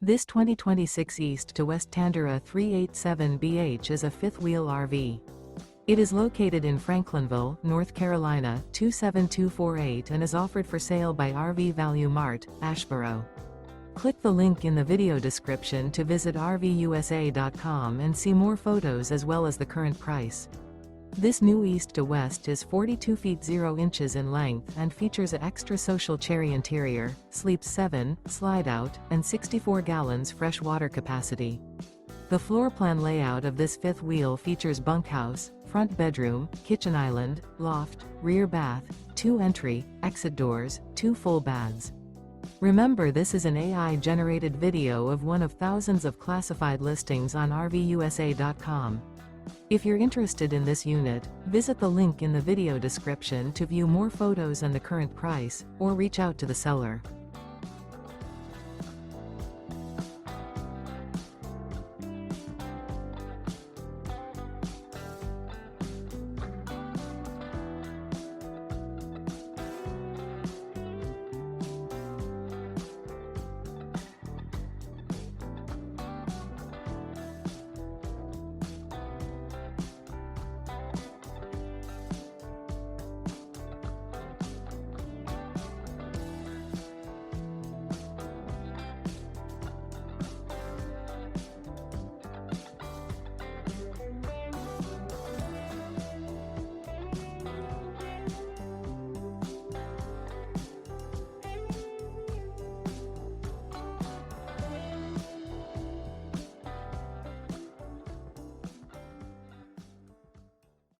This 2026 East to West Tandara 387BH is a fifth-wheel RV. It is located in Franklinville, North Carolina 27248 and is offered for sale by RV Value Mart, Asheboro. Click the link in the video description to visit RVUSA.com and see more photos as well as the current price. This new East to West is 42 feet 0 inches in length and features an extra social cherry interior, sleeps 7, slide-out, and 64 gallons fresh water capacity. The floor plan layout of this fifth wheel features bunkhouse, front bedroom, kitchen island, loft, rear bath, 2 entry, exit doors, 2 full baths. Remember, this is an AI-generated video of one of thousands of classified listings on RVUSA.com. If you're interested in this unit, visit the link in the video description to view more photos and the current price, or reach out to the seller.